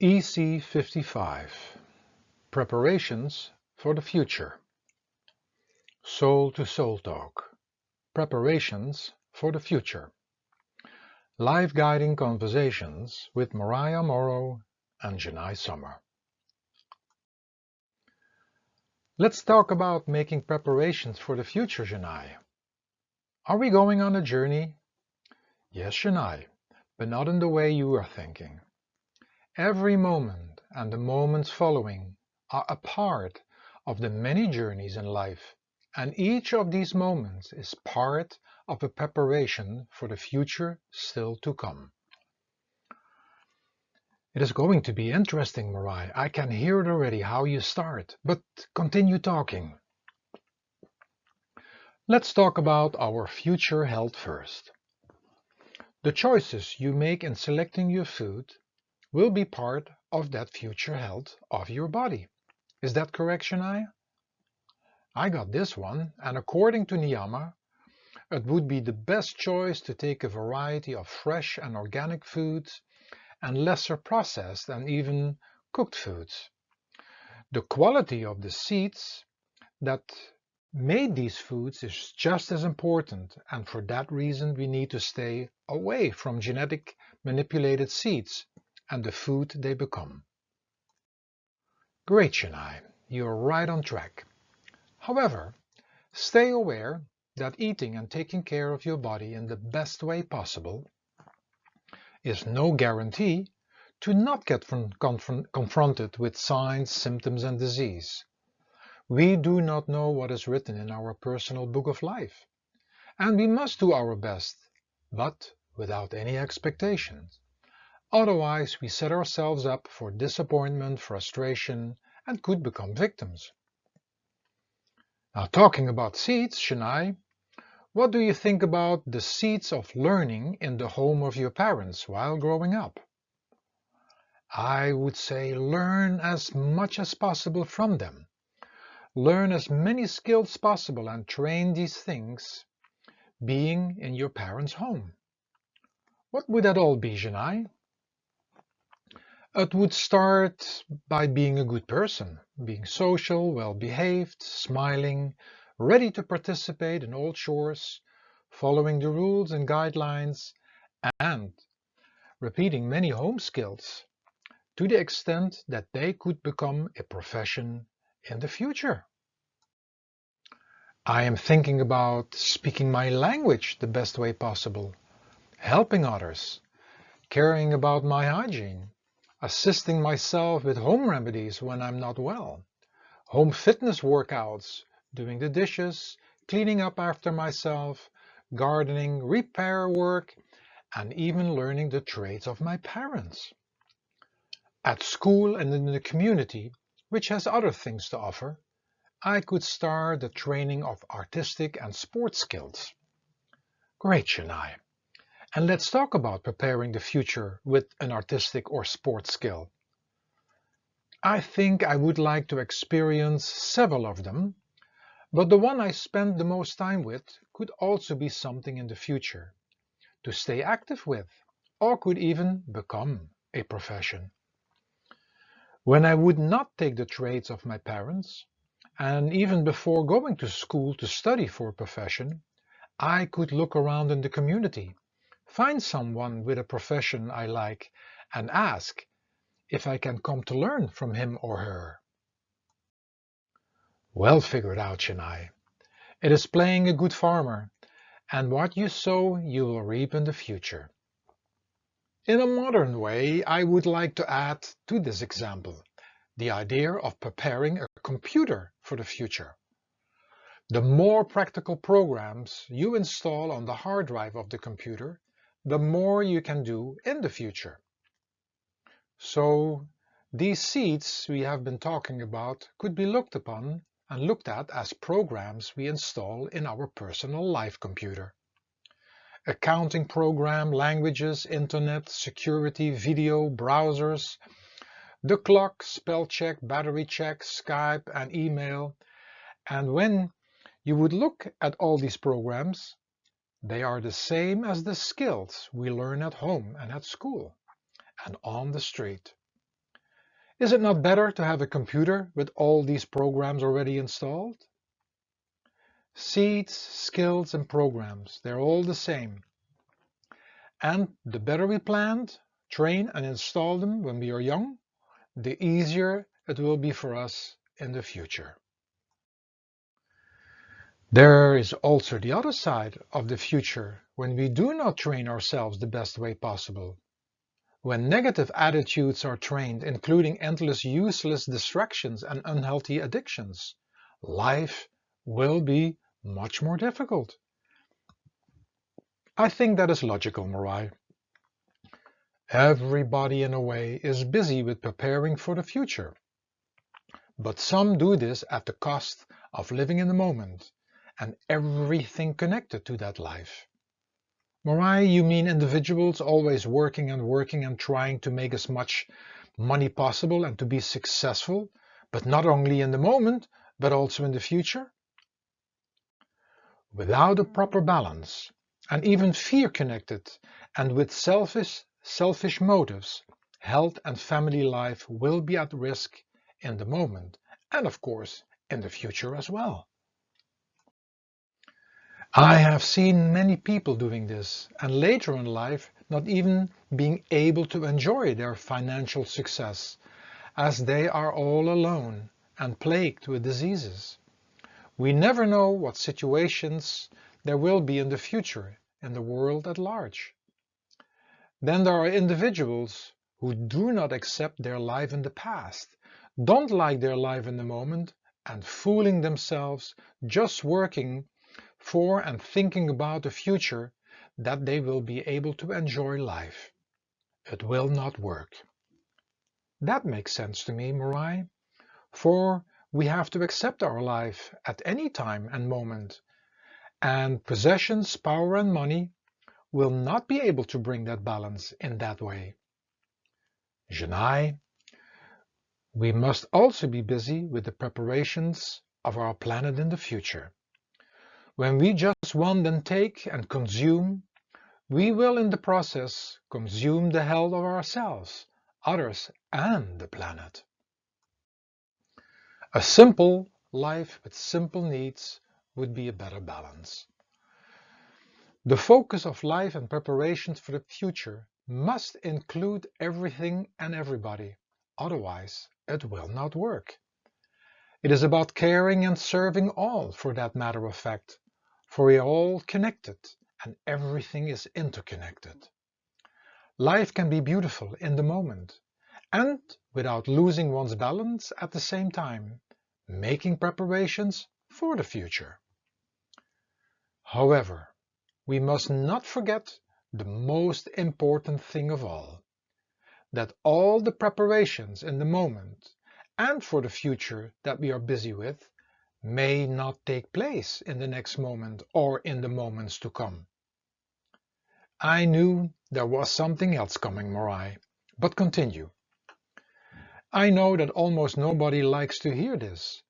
Ec55 Preparations for the Future. Soul to Soul Talk. Preparations for the Future. Life guiding conversations with Morai, Amoro and Jenai summer. Let's talk about making preparations for the future, Jenai. Are we going on a journey? Yes, Jenai, but not in the way you are thinking. Every moment and the moments following are a part of the many journeys in life, and each of these moments is part of a preparation for the future still to come. It is going to be interesting, Morai. I can hear it already how you start, but continue talking. Let's talk about our future health first. The choices you make in selecting your food will be part of that future health of your body. Is that correct, Jenai? I got this one, and according to Niyama, it would be the best choice to take a variety of fresh and organic foods and lesser processed and even cooked foods. The quality of the seeds that made these foods is just as important, and for that reason we need to stay away from genetic manipulated seeds and the food they become. Great, Jenai, you're right on track. However, stay aware that eating and taking care of your body in the best way possible is no guarantee to not get confronted with signs, symptoms and disease. We do not know what is written in our personal book of life, and we must do our best, but without any expectations. Otherwise, we set ourselves up for disappointment, frustration, and could become victims. Now, talking about seeds, Jenai, what do you think about the seeds of learning in the home of your parents while growing up? I would say learn as much as possible from them. Learn as many skills as possible and train these things being in your parents' home. What would that all be, Jenai? It would start by being a good person, being social, well-behaved, smiling, ready to participate in all chores, following the rules and guidelines, and repeating many home skills to the extent that they could become a profession in the future. I am thinking about speaking my language the best way possible, helping others, caring about my hygiene, assisting myself with home remedies when I'm not well, home fitness workouts, doing the dishes, cleaning up after myself, gardening, repair work, and even learning the trades of my parents. At school and in the community, which has other things to offer, I could start the training of artistic and sports skills. Great, Jenai. And let's talk about preparing the future with an artistic or sports skill. I think I would like to experience several of them, but the one I spend the most time with could also be something in the future to stay active with, or could even become a profession. When I would not take the trades of my parents, and even before going to school to study for a profession, I could look around in the community, find someone with a profession I like, and ask if I can come to learn from him or her. Well figured out, Jenai. It is playing a good farmer, and what you sow you will reap in the future. In a modern way, I would like to add to this example the idea of preparing a computer for the future. The more practical programs you install on the hard drive of the computer, the more you can do in the future. So these seeds we have been talking about could be looked upon and looked at as programs we install in our personal life computer. Accounting program, languages, internet, security, video, browsers, the clock, spell check, battery check, Skype and email. And when you would look at all these programs, they are the same as the skills we learn at home and at school and on the street. Is it not better to have a computer with all these programs already installed? Seeds, skills, and programs, they're all the same. And the better we plan, train, and install them when we are young, the easier it will be for us in the future. There is also the other side of the future when we do not train ourselves the best way possible. When negative attitudes are trained, including endless useless distractions and unhealthy addictions, life will be much more difficult. I think that is logical, Morai. Everybody in a way is busy with preparing for the future, but some do this at the cost of living in the moment and everything connected to that life. Morai, you mean individuals always working and trying to make as much money possible and to be successful, but not only in the moment, but also in the future? Without a proper balance, and even fear connected, and with selfish motives, health and family life will be at risk in the moment, and of course in the future as well. I have seen many people doing this, and later in life not even being able to enjoy their financial success, as they are all alone and plagued with diseases. We never know what situations there will be in the future in the world at large. Then there are individuals who do not accept their life in the past, don't like their life in the moment, and fooling themselves just working for and thinking about the future that they will be able to enjoy life. It will not work. That makes sense to me, Morai, for we have to accept our life at any time and moment, and possessions, power and money will not be able to bring that balance in that way. Jenai, we must also be busy with the preparations of our planet in the future. When we just want and take and consume, we will in the process consume the health of ourselves, others and the planet. A simple life with simple needs would be a better balance. The focus of life and preparations for the future must include everything and everybody, otherwise it will not work. It is about caring and serving all, for that matter of fact, for we are all connected and everything is interconnected. Life can be beautiful in the moment and without losing one's balance at the same time, making preparations for the future. However, we must not forget the most important thing of all, that all the preparations in the moment and for the future that we are busy with may not take place in the next moment or in the moments to come. I knew there was something else coming, Morai, but continue. I know that almost nobody likes to hear this,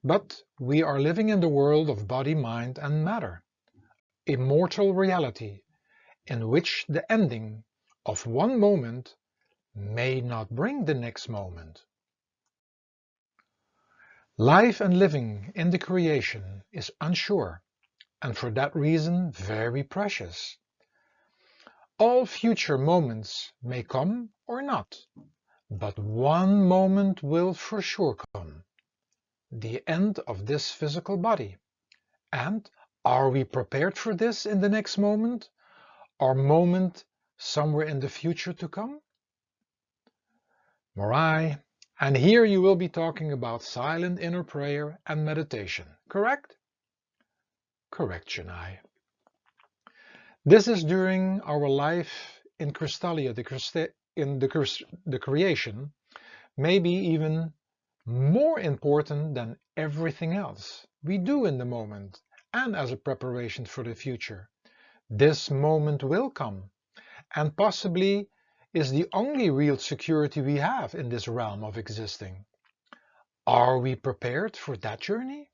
but we are living in the world of body, mind and matter, immortal reality in which the ending of one moment may not bring the next moment. Life and living in the creation is unsure and for that reason very precious. All future moments may come or not, but one moment will for sure come, the end of this physical body. And are we prepared for this in the next moment, or moment somewhere in the future to come? Morai, and here you will be talking about silent inner prayer and meditation, correct? Correct, Jenai. This is during our life in Crystallia, the creation, maybe even more important than everything else we do in the moment and as a preparation for the future. This moment will come and possibly is the only real security we have in this realm of existing. Are we prepared for that journey?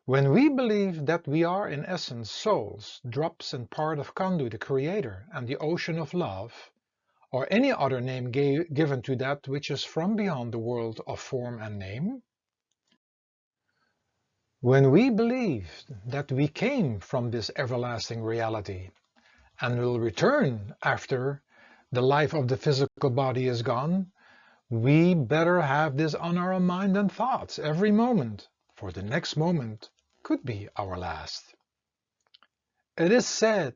When we believe that we are in essence souls, drops and part of Kandu, the creator, and the ocean of love, or any other name given to that which is from beyond the world of form and name? When we believe that we came from this everlasting reality and will return after the life of the physical body is gone, we better have this on our mind and thoughts every moment, for the next moment could be our last. It is said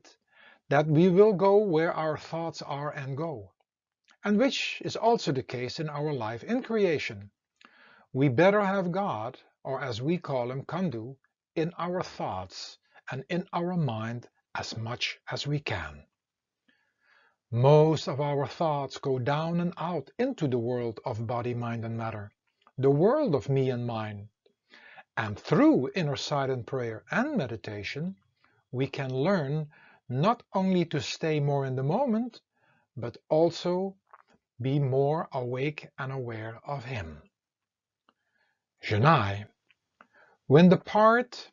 that we will go where our thoughts are and go, and which is also the case in our life in creation. We better have God, or as we call him, Kandu, in our thoughts and in our mind as much as we can. Most of our thoughts go down and out into the world of body, mind and matter, the world of me and mine. And through inner silent prayer and meditation, we can learn not only to stay more in the moment, but also be more awake and aware of him. Jenai, when the part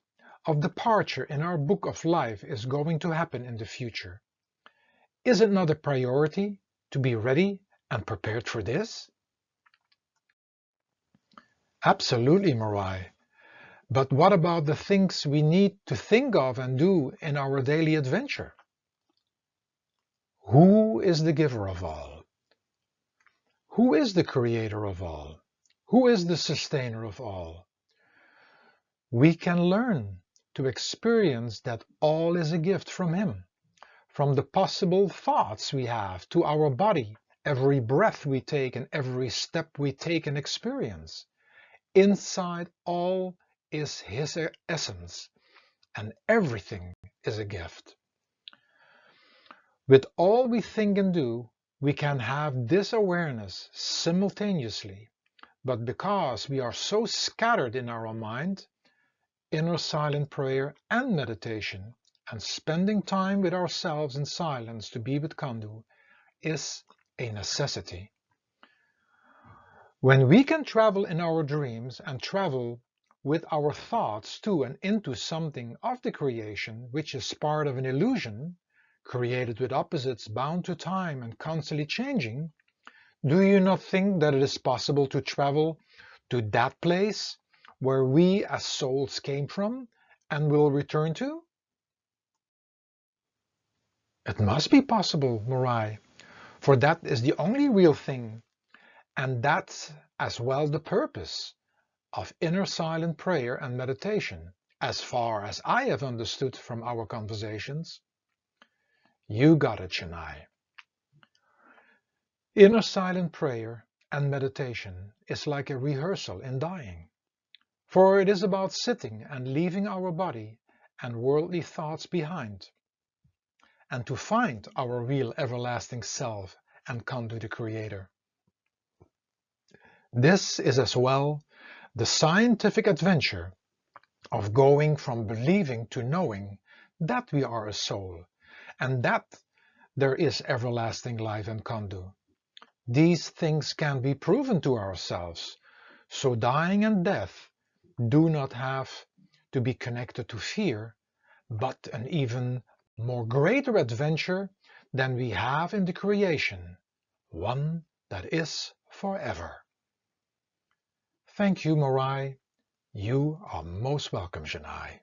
of departure in our book of life is going to happen in the future, is it not a priority to be ready and prepared for this? Absolutely, Morai. But what about the things we need to think of and do in our daily adventure? Who is the giver of all? Who is the creator of all? Who is the sustainer of all? We can learn to experience that all is a gift from him, from the possible thoughts we have to our body, every breath we take and every step we take and experience. Inside all is his essence, and everything is a gift. With all we think and do, we can have this awareness simultaneously, but because we are so scattered in our mind, inner silent prayer and meditation, and spending time with ourselves in silence to be with Kandu is a necessity. When we can travel in our dreams and travel with our thoughts to and into something of the creation which is part of an illusion, created with opposites bound to time and constantly changing, do you not think that it is possible to travel to that place where we as souls came from and will return to? It must be possible, Morai, for that is the only real thing, and that's as well the purpose of inner silent prayer and meditation, as far as I have understood from our conversations. You got it, Jenai. Inner silent prayer and meditation is like a rehearsal in dying, for it is about sitting and leaving our body and worldly thoughts behind, and to find our real everlasting self and come to the Creator. This is as well the scientific adventure of going from believing to knowing that we are a soul and that there is everlasting life and Kandu. These things can be proven to ourselves, so dying and death do not have to be connected to fear, but an even more greater adventure than we have in the creation, one that is forever. Thank you, Morai. You are most welcome, Jenai.